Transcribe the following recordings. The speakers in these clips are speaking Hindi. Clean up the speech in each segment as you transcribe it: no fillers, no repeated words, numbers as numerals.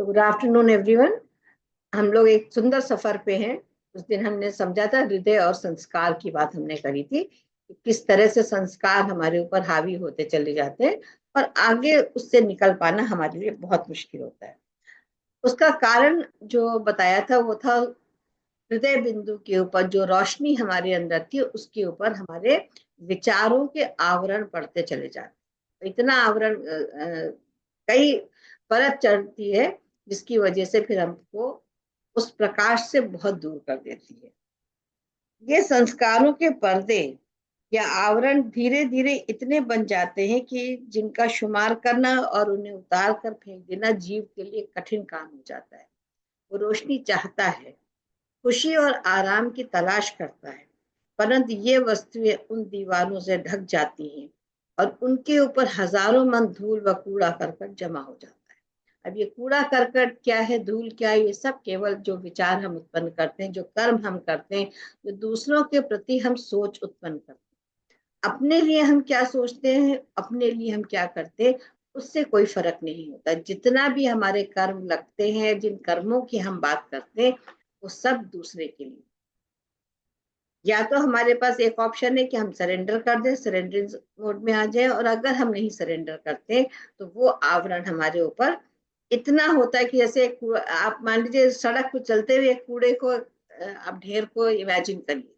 तो गुड आफ्टरनून एवरीवन। हम लोग एक सुंदर सफर पे हैं। उस दिन हमने समझा था हृदय और संस्कार की बात हमने करी थी कि किस तरह से संस्कार हमारे ऊपर हावी होते चले जाते हैं और आगे उससे निकल पाना हमारे लिए बहुत मुश्किल होता है। उसका कारण जो बताया था वो था हृदय बिंदु के ऊपर जो रोशनी हमारे अंदर थी उसके ऊपर हमारे विचारों के आवरण पड़ते चले जाते। इतना आवरण कई परत चढ़ती है जिसकी वजह से फिर हमको उस प्रकाश से बहुत दूर कर देती है। ये संस्कारों के पर्दे या आवरण धीरे धीरे इतने बन जाते हैं कि जिनका शुमार करना और उन्हें उतार कर फेंक देना जीव के लिए कठिन काम हो जाता है। वो रोशनी चाहता है, खुशी और आराम की तलाश करता है, परंतु ये वस्तुएं उन दीवारों से ढक जाती हैं और उनके ऊपर हजारों मन धूल व कूड़ा करकट जमा हो जाता है। अब ये कूड़ा करकट क्या है, धूल क्या है, ये सब केवल जो विचार हम उत्पन्न करते हैं, जो कर्म हम करते हैं, जो दूसरों के प्रति हम सोच उत्पन्न करते हैं। अपने लिए हम क्या सोचते हैं, अपने लिए हम क्या करते हैं, उससे कोई फर्क नहीं होता। जितना भी हमारे कर्म लगते हैं, जिन कर्मों की हम बात करते हैं, वो सब दूसरे के लिए। या तो हमारे पास एक ऑप्शन है कि हम सरेंडर कर दें, सरेंडरिंग मोड में आ जाए, और अगर हम नहीं सरेंडर करते तो वो आवरण हमारे ऊपर इतना होता है कि जैसे आप मान लीजिए सड़क पर चलते हुए एक कूड़े को आप ढेर को इमेजिन करिए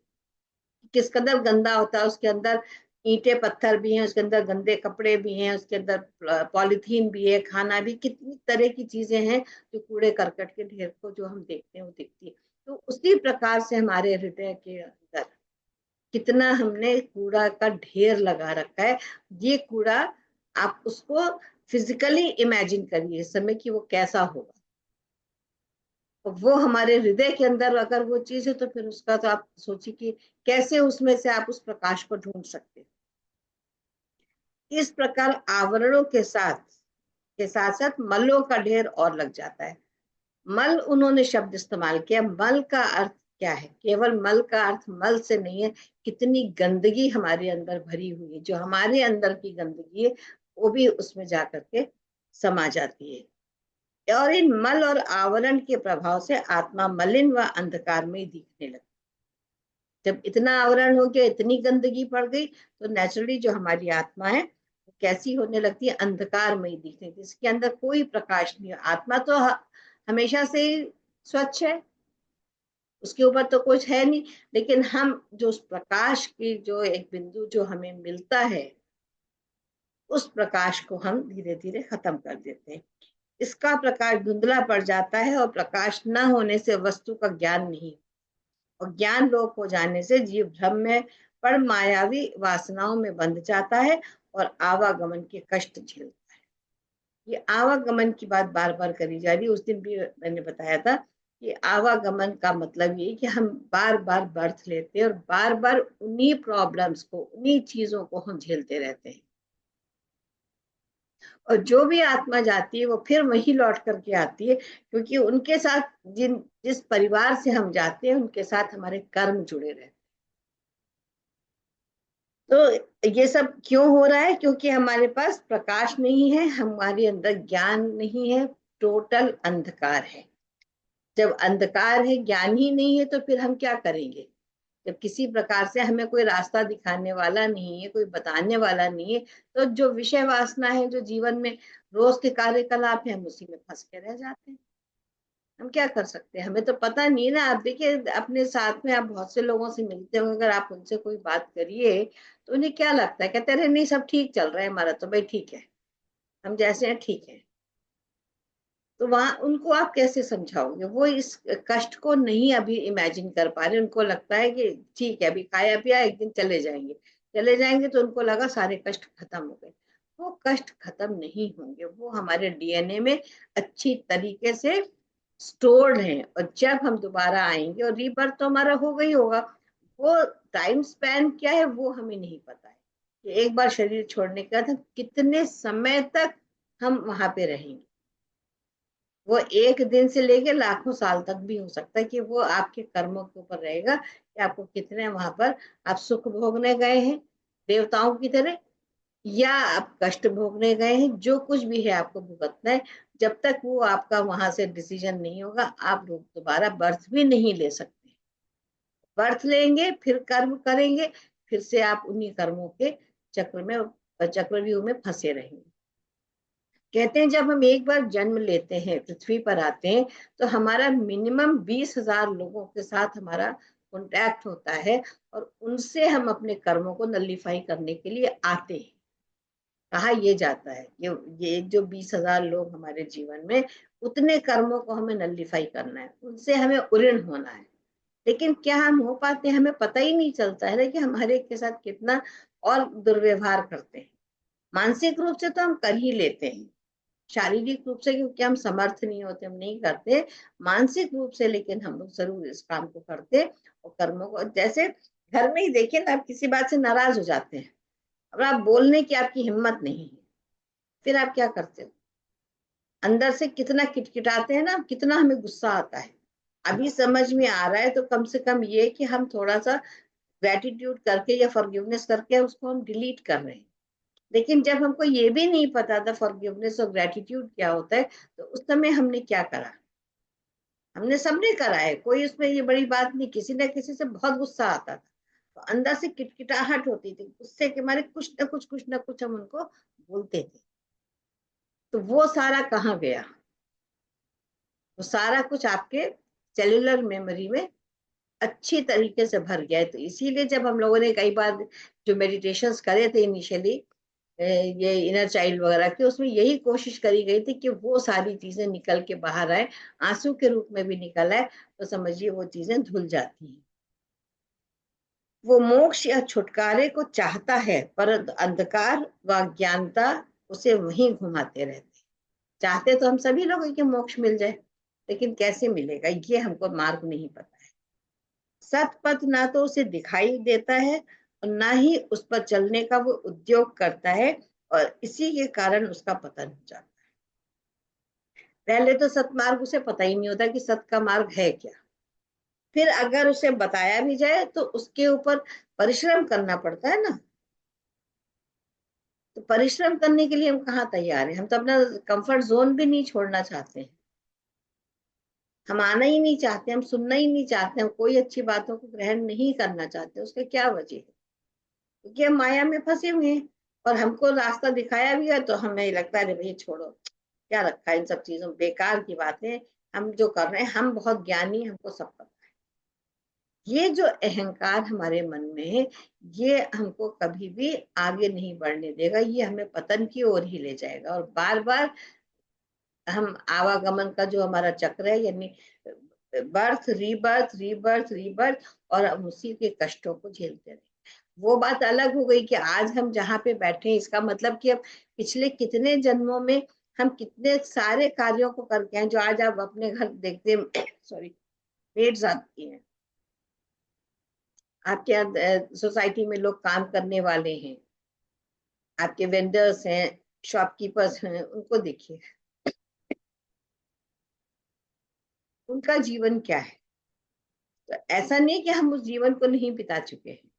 किस कदर गंदा होता है। उसके अंदर ईंटे पत्थर भी हैं, उसके अंदर गंदे कपड़े भी हैं, उसके अंदर पॉलिथीन भी है, खाना भी, कितनी तरह की चीजें हैं जो कूड़े करकट के ढेर को जो हम देखते हैं वो दिखती है। तो उसी प्रकार से हमारे हृदय के अंदर कितना हमने कूड़ा का ढेर लगा रखा है। ये कूड़ा आप उसको फिजिकली इमेजिन करिए इस समय कि वो कैसा होगा। तो वो हमारे हृदय के अंदर अगर वो चीज है तो फिर उसका तो आप सोचिए कि कैसे उसमें से आप उस प्रकाश को ढूंढ सकते हैं। इस प्रकार आवरणों के साथ साथ मलों का ढेर और लग जाता है। मल उन्होंने शब्द इस्तेमाल किया। मल का अर्थ क्या है? केवल मल का अर्थ मल से नहीं है, कितनी गंदगी हमारे अंदर भरी हुई है, जो हमारे अंदर की गंदगी है वो भी उसमें जाकर के समा जाती है। और इन मल और आवरण के प्रभाव से आत्मा मलिन व अंधकार में दिखने लगती। जब इतना आवरण हो गया, इतनी गंदगी पड़ गई, तो नेचुरली जो हमारी आत्मा है वो कैसी होने लगती है? अंधकार में दिखने लगती। इसके अंदर कोई प्रकाश नहीं है। आत्मा तो हमेशा से ही स्वच्छ है, उसके ऊपर तो कुछ है नहीं, लेकिन हम जो उस प्रकाश की जो एक बिंदु जो हमें मिलता है, उस प्रकाश को हम धीरे धीरे खत्म कर देते हैं। इसका प्रकाश धुंधला पड़ जाता है और प्रकाश न होने से वस्तु का ज्ञान नहीं, और ज्ञान लोप हो जाने से जीव भ्रम में पड़ मायावी वासनाओं में बंध जाता है और आवागमन के कष्ट झेलता है। ये आवागमन की बात बार बार करी जा रही है। उस दिन भी मैंने बताया था कि आवागमन का मतलब ये कि हम बार बार बर्थ लेते हैं और बार बार उन्हीं प्रॉब्लम्स को, उन्हीं चीजों को हम झेलते रहते हैं। और जो भी आत्मा जाती है वो फिर वही लौट करके आती है, क्योंकि उनके साथ जिस परिवार से हम जाते हैं उनके साथ हमारे कर्म जुड़े रहते हैं। तो ये सब क्यों हो रहा है? क्योंकि हमारे पास प्रकाश नहीं है, हमारे अंदर ज्ञान नहीं है, टोटल अंधकार है। जब अंधकार है, ज्ञान ही नहीं है, तो फिर हम क्या करेंगे? जब किसी प्रकार से हमें कोई रास्ता दिखाने वाला नहीं है, कोई बताने वाला नहीं है, तो जो विषय वासना है, जो जीवन में रोज के कार्यकलाप है, हम उसी में फंस के रह जाते हैं। हम क्या कर सकते हैं? हमें तो पता नहीं ना। आप देखिए अपने साथ में आप बहुत से लोगों से मिलते हो, अगर आप उनसे कोई बात करिए तो उन्हें क्या लगता है? कहते रहे नहीं सब ठीक चल रहा है हमारा, तो भाई ठीक है, हम जैसे हैं ठीक है। तो वहां उनको आप कैसे समझाओगे? वो इस कष्ट को नहीं अभी इमेजिन कर पा रहे। उनको लगता है कि ठीक है, अभी खाया पिया, एक दिन चले जाएंगे। चले जाएंगे तो उनको लगा सारे कष्ट खत्म हो गए। वो कष्ट खत्म नहीं होंगे, वो हमारे डीएनए में अच्छी तरीके से स्टोर्ड है। और जब हम दोबारा आएंगे, और रीबर्थ तो हमारा होगा ही होगा, वो टाइम स्पैन क्या है वो हमें नहीं पता है कि एक बार शरीर छोड़ने के बाद हम कितने समय तक हम वहां पे रहेंगे। वो एक दिन से लेके लाखों साल तक भी हो सकता है कि वो आपके कर्मों के ऊपर रहेगा कि आपको कितने वहां पर आप सुख भोगने गए हैं देवताओं की तरह, या आप कष्ट भोगने गए हैं। जो कुछ भी है आपको भुगतना है। जब तक वो आपका वहां से डिसीजन नहीं होगा, आप लोग दोबारा बर्थ भी नहीं ले सकते। बर्थ लेंगे, फिर कर्म करेंगे, फिर से आप उन्हीं कर्मों के चक्र में, चक्रव्यूह में फंसे रहेंगे। कहते हैं जब हम एक बार जन्म लेते हैं, पृथ्वी पर आते हैं, तो हमारा मिनिमम 20,000 लोगों के साथ हमारा कॉन्टैक्ट होता है, और उनसे हम अपने कर्मों को नलिफाई करने के लिए आते हैं। कहा यह जाता है कि ये जो 20,000 लोग हमारे जीवन में, उतने कर्मों को हमें नलिफाई करना है, उनसे हमें उऋण होना है। लेकिन क्या हम हो पाते हैं? हमें पता ही नहीं चलता है ना कि हम हर एक के साथ कितना और दुर्व्यवहार करते हैं। मानसिक रूप से तो हम कर ही लेते हैं, शारीरिक रूप से क्योंकि हम समर्थ नहीं होते, हम नहीं करते। मानसिक रूप से लेकिन हम लोग जरूर इस काम को करते। और कर्मों को, जैसे घर में ही देखिए ना, आप किसी बात से नाराज हो जाते हैं, अब आप बोलने की आपकी हिम्मत नहीं है, फिर आप क्या करते हो? अंदर से कितना किटकिटाते हैं ना, कितना हमें गुस्सा आता है। अभी समझ में आ रहा है तो कम से कम ये कि हम थोड़ा सा ग्रेटिट्यूड करके या फॉरगिवनेस करके उसको हम डिलीट कर रहे हैं। लेकिन जब हमको ये भी नहीं पता था फॉरगिवनेस और ग्रेटिट्यूड क्या होता है, तो उस समय हमने क्या करा? हमने सबने करा है, कोई उसमें ये बड़ी बात नहीं, किसी न किसी से बहुत गुस्सा आता था, तो अंदर से किटकिटाहट होती थी, गुस्से के मारे कुछ ना कुछ हम उनको बोलते थे। तो वो सारा कहाँ गया? वो सारा कुछ आपके सेल्युलर मेमोरी में अच्छी तरीके से भर गया है। तो इसीलिए जब हम लोगों ने कई बार जो मेडिटेशंस करे थे इनिशियली, ये इनर चाइल्ड वगैरह के, उसमें यही कोशिश करी गई थी कि वो सारी चीजें निकल के बाहर आए, आंसू के रूप में भी निकल आए, तो समझिए वो चीजें धुल जाती हैं। वो मोक्ष या छुटकारे को चाहता है, पर अंधकार व ज्ञानता उसे वहीं घुमाते रहते। चाहते तो हम सभी लोग हैं कि मोक्ष मिल जाए, लेकिन कैसे मिलेगा ये हमको मार्ग नहीं पता है। सतपथ ना तो उसे दिखाई देता है, और ना ही उस पर चलने का वो उद्योग करता है, और इसी के कारण उसका पतन हो जाता है। पहले तो सतमार्ग उसे पता ही नहीं होता कि सत का मार्ग है क्या। फिर अगर उसे बताया भी जाए तो उसके ऊपर परिश्रम करना पड़ता है ना। तो परिश्रम करने के लिए हम कहाँ तैयार हैं? हम तो अपना कंफर्ट जोन भी नहीं छोड़ना चाहते हैं, हम आना ही नहीं चाहते, हम सुनना ही नहीं चाहते, हम कोई अच्छी बातों को ग्रहण नहीं करना चाहते। उसका क्या वजह है? क्योंकि हम माया में फंसे हुए हैं, और हमको रास्ता दिखाया भी है तो हमें लगता है अरे भाई छोड़ो, क्या रखा है इन सब चीजों में, बेकार की बातें। हम जो कर रहे हैं, हम बहुत ज्ञानी, हमको सब पता है। ये जो अहंकार हमारे मन में है, ये हमको कभी भी आगे नहीं बढ़ने देगा, ये हमें पतन की ओर ही ले जाएगा। और बार बार हम आवागमन का जो हमारा चक्र है, यानी बर्थ रीबर्थ रीबर्थ रीबर्थ, और हम उसी के कष्टों को झेलते रहे। वो बात अलग हो गई कि आज हम जहाँ पे बैठे हैं, इसका मतलब कि अब पिछले कितने जन्मों में हम कितने सारे कार्यों को करके हैं, जो आज आप अपने घर देखते हैं सॉरी, मेड्स आती हैं आपके सोसाइटी में, लोग काम करने वाले हैं, आपके वेंडर्स हैं, शॉपकीपर्स हैं, उनको देखिए उनका जीवन क्या है। तो ऐसा नहीं कि हम उस जीवन को नहीं बिता चुके हैं,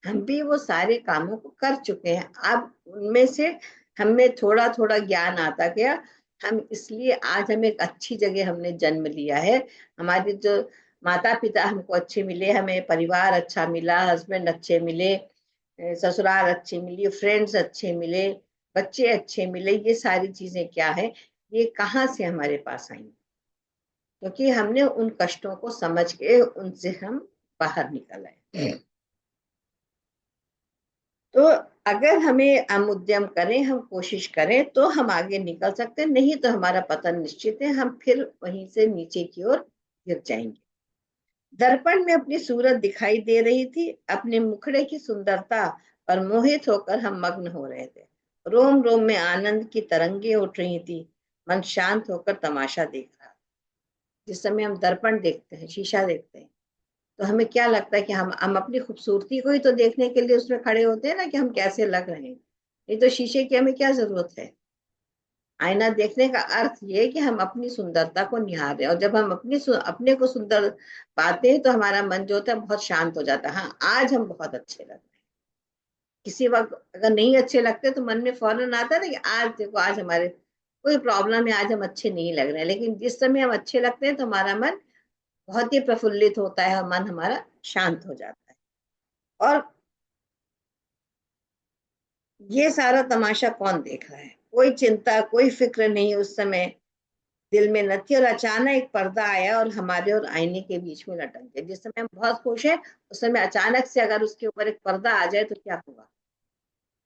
हम भी वो सारे कामों को कर चुके हैं। अब उनमें से हमें थोड़ा थोड़ा ज्ञान आता गया, हम इसलिए आज हम एक अच्छी जगह हमने जन्म लिया है। हमारे जो माता पिता हमको अच्छे मिले, हमें परिवार अच्छा मिला, हस्बैंड अच्छे मिले, ससुराल अच्छे मिली, फ्रेंड्स अच्छे मिले, बच्चे अच्छे मिले, ये सारी चीजें क्या है? ये कहाँ से हमारे पास आई? क्योंकि हमने उन कष्टों को समझ के उनसे हम बाहर निकल आए। तो अगर हमें हम उद्यम करें, हम कोशिश करें, तो हम आगे निकल सकते हैं, नहीं तो हमारा पतन निश्चित है, हम फिर वहीं से नीचे की ओर गिर जाएंगे। दर्पण में अपनी सूरत दिखाई दे रही थी, अपने मुखड़े की सुंदरता पर मोहित होकर हम मग्न हो रहे थे। रोम रोम में आनंद की तरंगे उठ रही थी, मन शांत होकर तमाशा देख रहा। जिस समय हम दर्पण देखते हैं, शीशा देखते हैं, तो हमें क्या लगता है कि हम अपनी खूबसूरती को ही तो देखने के लिए उसमें खड़े होते हैं ना, कि हम कैसे लग रहे हैं। नहीं तो शीशे की हमें क्या जरूरत है? आईना देखने का अर्थ ये है कि हम अपनी सुंदरता को निहार रहे हैं, और जब हम अपने को सुंदर पाते हैं तो हमारा मन जो होता है बहुत शांत हो जाता है। हाँ, आज हम बहुत अच्छे लग रहे हैं। किसी वक्त अगर नहीं अच्छे लगते तो मन में फौरन आता है ना कि आज देखो, आज हमारे कोई प्रॉब्लम है, आज हम अच्छे नहीं लग रहे हैं, लेकिन जिस समय हम अच्छे लगते हैं तो हमारा मन बहुत ही प्रफुल्लित होता है और मन हमारा शांत हो जाता है। और ये सारा तमाशा कौन देख रहा है? कोई चिंता, कोई फिक्र नहीं उस समय दिल में न थी। और अचानक एक पर्दा आया और हमारे और आईने के बीच में लटक गया। जिस समय हम बहुत खुश हैं, उस समय अचानक से अगर उसके ऊपर एक पर्दा आ जाए तो क्या होगा?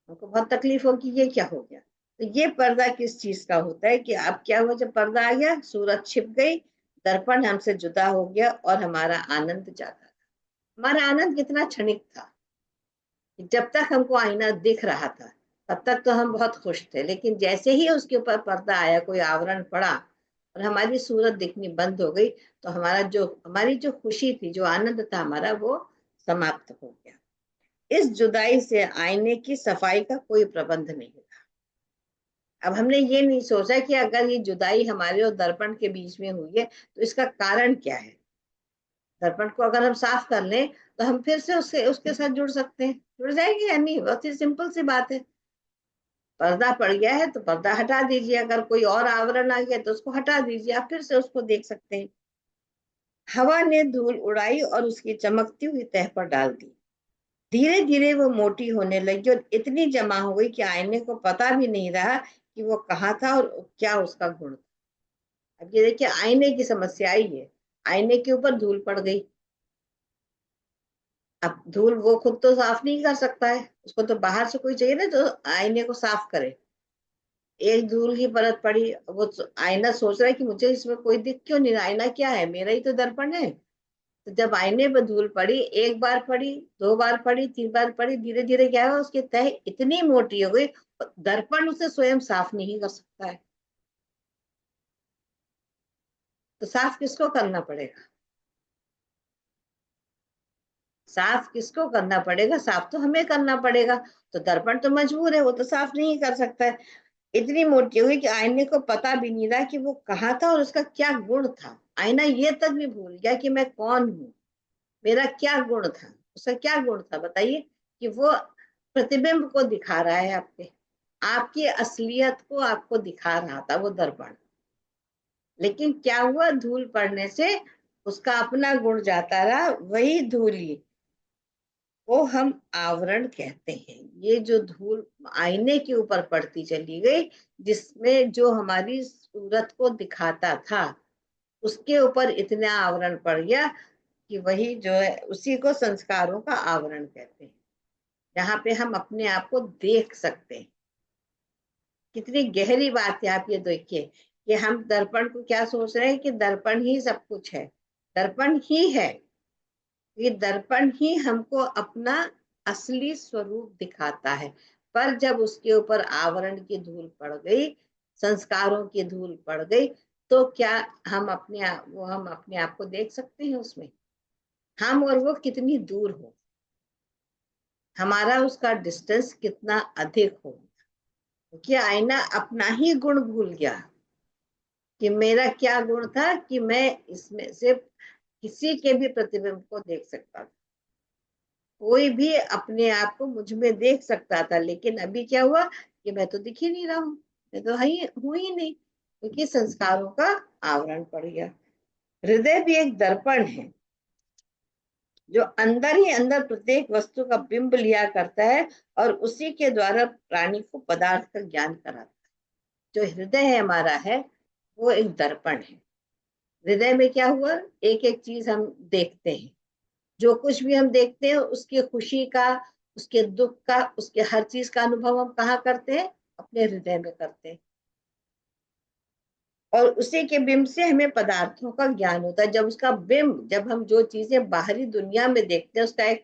हमको बहुत तकलीफ होगी, ये क्या हो गया? तो ये पर्दा किस चीज का होता है कि अब क्या हुआ, जब पर्दा आ गया, सूरज छिप गई, दर्पण हमसे जुदा हो गया और हमारा आनंद जागा। हमारा आनंद कितना क्षणिक था कि जब तक हमको आईना दिख रहा था तब तक तो हम बहुत खुश थे, लेकिन जैसे ही उसके ऊपर पर्दा आया, कोई आवरण पड़ा और हमारी सूरत दिखनी बंद हो गई, तो हमारी जो खुशी थी, जो आनंद था हमारा, वो समाप्त हो गया। इस जुदाई से आईने की सफाई का कोई प्रबंध नहीं था। अब हमने ये नहीं सोचा कि अगर ये जुदाई हमारे और दर्पण के बीच में हुई है तो इसका कारण क्या है। दर्पण को अगर हम साफ कर लें तो हम फिर से उसके उसके साथ जुड़ सकते हैं, जुड़ जाएंगे या नहीं? बहुत ही सिंपल सी बात है। पर्दा पड़ गया है तो पर्दा हटा दीजिए, अगर कोई और आवरण आ गया तो उसको हटा दीजिए, आप फिर से उसको देख सकते हैं। हवा ने धूल उड़ाई और उसकी चमकती हुई तह पर डाल दी। धीरे धीरे वो मोटी होने लगी और इतनी जमा हो गई कि आईने को पता भी नहीं रहा कि वो कहाँ था और क्या उसका गुण था। अब ये देखिए, आईने की समस्या आई है। आईने के ऊपर धूल पड़ गई। अब धूल वो खुद तो साफ नहीं कर सकता है, उसको तो बाहर से कोई चाहिए ना जो आईने को साफ करे। एक धूल की परत पड़ी, आईना सोच रहा है कि मुझे इसमें कोई दिख क्यों नहीं रहा, आईना क्या है, मेरा ही तो दर्पण है। तो जब आईने पर धूल पड़ी, एक बार पड़ी, दो बार पड़ी, तीन बार पड़ी, धीरे धीरे क्या हुआ, उसकी तह इतनी मोटी हो गई, दर्पण उसे स्वयं साफ नहीं कर सकता है। तो साफ किसको करना पड़ेगा? साफ किसको करना पड़ेगा? साफ तो हमें करना पड़ेगा। तो दर्पण तो मजबूर है, वो तो साफ नहीं कर सकता है। इतनी मोटी हुई कि आईने को पता भी नहीं रहा कि वो कहाँ था और उसका क्या गुण था। आईना ये तक भी भूल गया कि मैं कौन हूँ, मेरा क्या गुण था। उसका क्या गुण था बताइए? कि वो प्रतिबिंब को दिखा रहा है, आपके आपकी असलियत को आपको दिखा रहा था वो दर्पण। लेकिन क्या हुआ, धूल पड़ने से उसका अपना गुण जाता रहा। वही धूली वो हम आवरण कहते हैं। ये जो धूल आईने के ऊपर पड़ती चली गई, जिसमें जो हमारी सूरत को दिखाता था, उसके ऊपर इतना आवरण पड़ गया कि वही जो है, उसी को संस्कारों का आवरण कहते हैं, जहाँ पे हम अपने आप को देख सकते हैं। कितनी गहरी बात है, आप ये देखिए कि हम दर्पण को क्या सोच रहे हैं कि दर्पण ही सब कुछ है। दर्पण ही है, ये दर्पण ही हमको अपना असली स्वरूप दिखाता है। पर जब उसके ऊपर आवरण की धूल पड़ गई, संस्कारों की धूल पड़ गई, तो क्या हम अपने आप को देख सकते हैं उसमें? हम और वो कितनी दूर हो, हमारा उसका डिस्टेंस कितना अधिक हो। क्योंकि आईना अपना ही गुण भूल गया कि मेरा क्या गुण था, कि मैं इसमें से किसी के भी प्रतिबिंब को देख सकता था। कोई भी अपने आप को मुझ में देख सकता था, लेकिन अभी क्या हुआ कि मैं तो दिख ही नहीं रहा हूँ, मैं तो हूं ही नहीं, क्योंकि संस्कारों का आवरण पड़ गया। हृदय भी एक दर्पण है जो अंदर ही अंदर प्रत्येक वस्तु का बिंब लिया करता है और उसी के द्वारा प्राणी को पदार्थ का ज्ञान कराता है। जो हृदय है हमारा है, वो एक दर्पण है। हृदय में क्या हुआ, एक एक चीज हम देखते हैं। जो कुछ भी हम देखते हैं, उसकी खुशी का, उसके दुख का, उसके हर चीज का अनुभव हम कहाँ करते हैं? अपने हृदय में करते हैं। और उसी के बिंब से हमें पदार्थों का ज्ञान होता है। जब हम जो चीजें बाहरी दुनिया में देखते हैं, उसका एक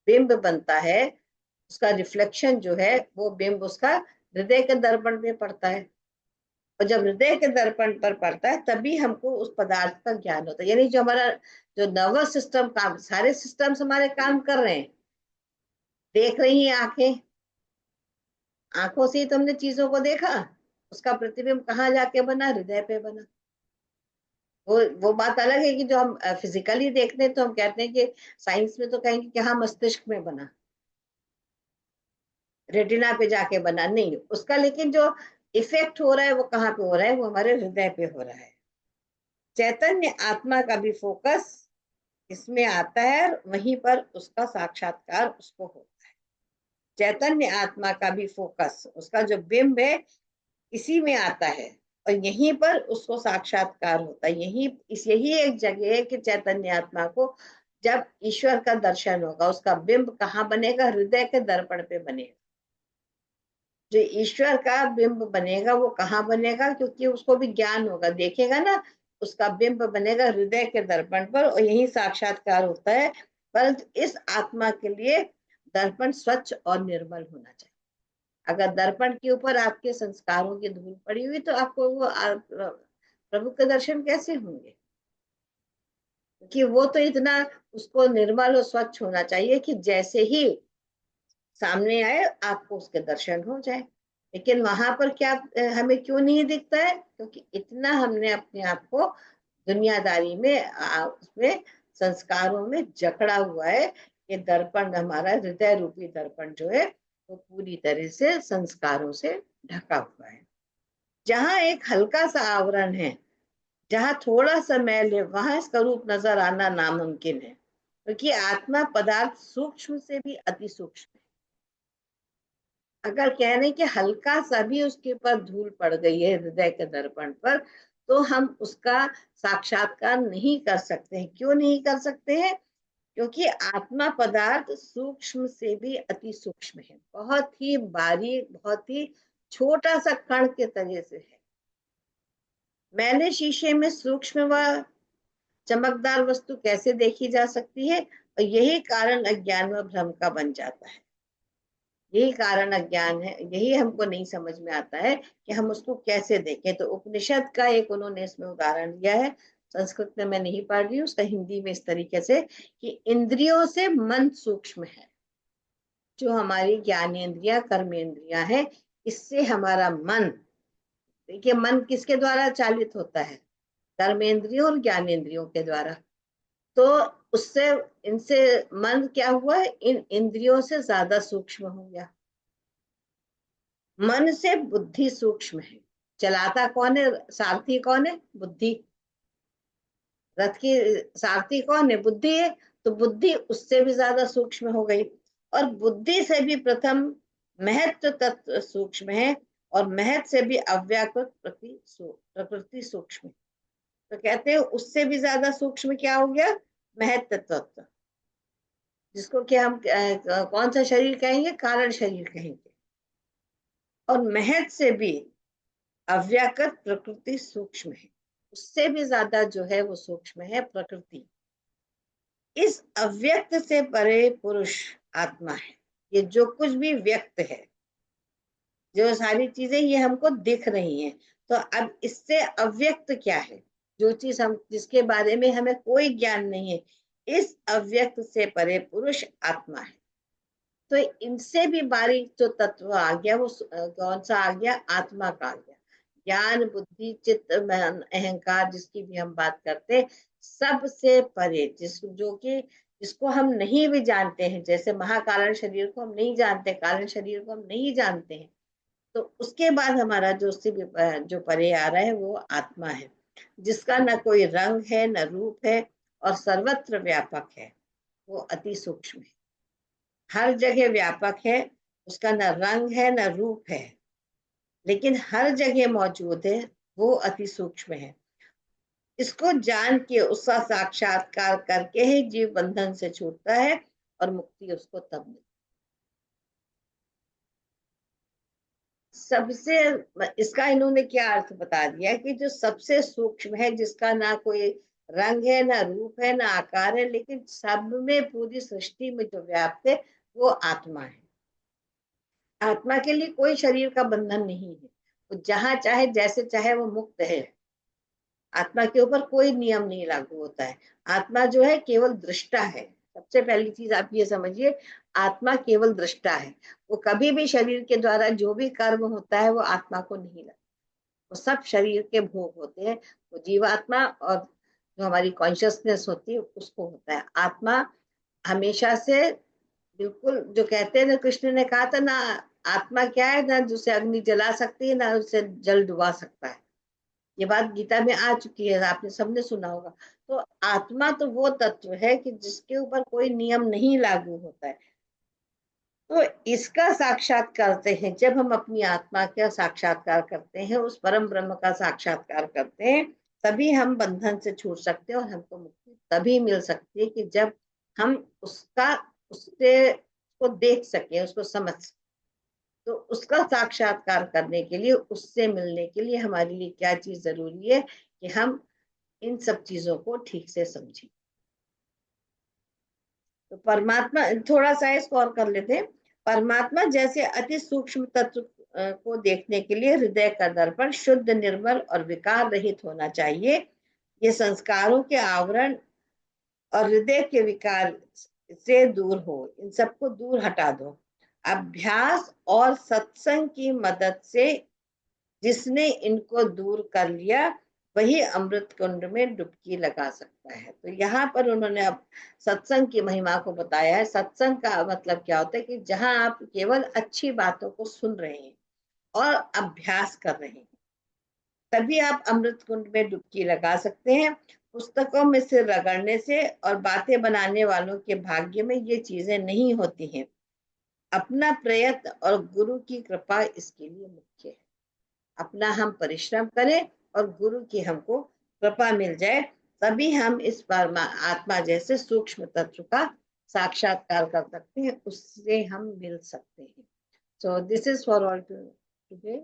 बिंब बनता है, उसका रिफ्लेक्शन जो है, वो बिंब उसका हृदय के दर्पण में पड़ता है। और जब हृदय के दर्पण पर पड़ता है, तभी हमको उस पदार्थ का ज्ञान होता है। यानी जो हमारा जो नर्वस सिस्टम काम, सारे सिस्टम्स हमारे काम कर रहे हैं। देख रही हैं आंखें, आंखों से ही तो हमने चीजों को देखा, उसका प्रतिबिंब कहाँ जाके बना? हृदय पे बना। वो बात अलग है कि जो हम फिजिकली देखते हैं तो हम कहते हैं कि साइंस में तो कहेंगे कि हाँ, मस्तिष्क में बना। रेटिना पे जाके बना नहीं उसका, लेकिन जो इफेक्ट हो रहा है वो कहाँ पे हो रहा है, वो हमारे हृदय पे हो रहा है। चैतन्य आत्मा का भी फोकस इसमें आता है, वहीं पर उसका साक्षात्कार उसको होता है। चैतन्य आत्मा का भी फोकस, उसका जो बिंब है इसी में आता है, और यहीं पर उसको साक्षात्कार होता है। यही एक जगह है कि चैतन्य आत्मा को जब ईश्वर का दर्शन होगा, उसका बिंब कहाँ बनेगा, हृदय के दर्पण पे बनेगा। जो ईश्वर का बिंब बनेगा वो कहाँ बनेगा, क्योंकि उसको भी ज्ञान होगा, देखेगा ना, उसका बिंब बनेगा हृदय के दर्पण पर, और यही साक्षात्कार होता है। परंतु इस आत्मा के लिए दर्पण स्वच्छ और निर्मल होना चाहिए। अगर दर्पण के ऊपर आपके संस्कारों की धूल पड़ी हुई, तो आपको वो प्रभु के दर्शन कैसे होंगे? क्योंकि वो तो इतना, उसको निर्मल और स्वच्छ होना चाहिए कि जैसे ही सामने आए आपको उसके दर्शन हो जाए। लेकिन वहां पर क्या हमें क्यों नहीं दिखता है? क्योंकि इतना हमने अपने आप को दुनियादारी में उसमें संस्कारों में जकड़ा हुआ है कि दर्पण, हमारा हृदय रूपी दर्पण जो है वो पूरी तरह से संस्कारों से ढका हुआ है। जहां एक हल्का सा आवरण है, जहां थोड़ा सा मैल है, वहां इसका रूप नजर आना नामुमकिन है, क्योंकि आत्मा पदार्थ सूक्ष्म से भी अति सूक्ष्म है। अगर कह रहे कि हल्का सा भी उसके ऊपर धूल पड़ गई है हृदय के दर्पण पर, तो हम उसका साक्षात्कार नहीं कर सकते हैं। क्यों नहीं कर सकते हैं? क्योंकि आत्मा पदार्थ सूक्ष्म से भी अति सूक्ष्म है, बहुत ही बारीक, बहुत ही छोटा सा कण के तरह से है। मैंने शीशे में सूक्ष्म व चमकदार वस्तु कैसे देखी जा सकती है? और यही कारण अज्ञान व भ्रम का बन जाता है। यही कारण अज्ञान है, यही हमको नहीं समझ में आता है कि हम उसको कैसे देखें। तो उपनिषद का एक उन्होंने इसमें उदाहरण दिया है, संस्कृत में मैं नहीं पढ़ रही हूँ, उसका हिंदी में इस तरीके से कि इंद्रियों से मन सूक्ष्म है। जो हमारी ज्ञानेंद्रिया कर्मेंद्रिया है, इससे हमारा मन, देखिए मन किसके द्वारा चालित होता है? कर्मेंद्रियों और ज्ञानेंद्रियों के द्वारा। तो उससे, इनसे मन क्या हुआ, इन इंद्रियों से ज्यादा सूक्ष्म हो गया। मन से बुद्धि सूक्ष्म है। चलाता कौन है, सारथी कौन है? बुद्धि। रथ की सारथी कौन है? बुद्धि है। तो बुद्धि उससे भी ज्यादा सूक्ष्म हो गई, और बुद्धि से भी प्रथम महत्व तत्व सूक्ष्म है, और महत से भी अव्याकृत प्रकृति सूक्ष्म है। तो कहते हैं उससे भी ज्यादा सूक्ष्म क्या हो गया? महत्व तत्व, जिसको कि हम कौन सा शरीर कहेंगे? कारण शरीर कहेंगे। और महत से भी अव्याकृत प्रकृति सूक्ष्म है, उससे भी ज्यादा जो है वो सूक्ष्म है प्रकृति। इस अव्यक्त से परे पुरुष आत्मा है। ये जो कुछ भी व्यक्त है, जो सारी चीजें ये हमको दिख रही हैं, तो अब इससे अव्यक्त क्या है? जो चीज हम, जिसके बारे में हमें कोई ज्ञान नहीं है, इस अव्यक्त से परे पुरुष आत्मा है। तो इनसे भी बारीक जो तत्व आ गया वो कौन सा आ गया? आत्मा का आ गया। ज्ञान बुद्धि चित्त अहंकार, जिसकी भी हम बात करते हैं, सबसे परे, जो कि जिसको हम नहीं भी जानते हैं, जैसे महाकारण शरीर को हम नहीं जानते, कारण शरीर को हम नहीं जानते हैं, तो उसके बाद हमारा जो उससे भी जो परे आ रहा है वो आत्मा है, जिसका न कोई रंग है न रूप है, और सर्वत्र व्यापक है। वो अति सूक्ष्म है, हर जगह व्यापक है। उसका न रंग है न रूप है, लेकिन हर जगह मौजूद है। वो अति सूक्ष्म है। इसको जान के उसका साक्षात्कार करके ही जीव बंधन से छूटता है, और मुक्ति उसको तब मिलती। सबसे, इसका इन्होंने क्या अर्थ बता दिया कि जो सबसे सूक्ष्म है, जिसका ना कोई रंग है ना रूप है ना आकार है, लेकिन सब में, पूरी सृष्टि में जो व्याप्त है, वो आत्मा है। आत्मा के लिए कोई शरीर का बंधन नहीं है, वो जहां चाहे जैसे चाहे वो मुक्त है। आत्मा के ऊपर कोई नियम नहीं लागू होता है। आत्मा जो है केवल दृष्टा है। सबसे पहली चीज आप ये समझिए, आत्मा केवल दृष्टा है। वो कभी भी शरीर के द्वारा जो भी कर्म होता है वो आत्मा को नहीं लगता, वो सब शरीर के भोग होते हैं। वो जीवात्मा और जो हमारी कॉन्शियसनेस होती है उसको होता है। आत्मा हमेशा से, बिल्कुल जो कहते हैं ना, कृष्ण ने कहा था ना, आत्मा क्या है, ना जिसे अग्नि जला सकती है ना उसे जल डुबा सकता है। ये बात गीता में आ चुकी है, आपने सबने सुना होगा। तो आत्मा तो वो तत्व है कि जिसके ऊपर कोई नियम नहीं लागू होता है। तो इसका साक्षात करते हैं, जब हम अपनी आत्मा का साक्षात्कार करते हैं, उस परम ब्रह्म का साक्षात्कार करते हैं, तभी हम बंधन से छूट सकते हैं। और हमको मुक्ति तभी मिल सकती है कि जब हम उसका उससे को देख सके, उसको समझ सके। तो उसका साक्षात्कार करने के लिए, उससे मिलने के लिए हमारे लिए क्या चीज जरूरी है कि हम इन सब चीजों को ठीक से समझें। तो परमात्मा, थोड़ा सा इसको और कर लेते हैं। परमात्मा जैसे अति सूक्ष्म तत्व को देखने के लिए हृदय का दर्पण शुद्ध, निर्मल और विकार रहित होना चाहिए। ये संस्कारों के आवरण और हृदय के विकार से दूर हो, इन सबको दूर हटा दो। अभ्यास और सत्संग की मदद से जिसने इनको दूर कर लिया, वही अमृत कुंड में डुबकी लगा सकता है। तो यहाँ पर उन्होंने अब सत्संग की महिमा को बताया है। सत्संग का मतलब क्या होता है कि जहां आप केवल अच्छी बातों को सुन रहे हैं और अभ्यास कर रहे हैं, तभी आप अमृत कुंड में डुबकी लगा सकते हैं। पुस्तकों में सिर रगड़ने से और बातें बनाने वालों के भाग्य में ये चीजें नहीं होती हैं। अपना प्रयत्न और गुरु की कृपा इसके लिए मुख्य है। अपना हम परिश्रम करें और गुरु की हमको कृपा मिल जाए, तभी हम इस परमा आत्मा जैसे सूक्ष्म तत्व का साक्षात्कार कर सकते हैं, उससे हम मिल सकते हैं। So this is for all today.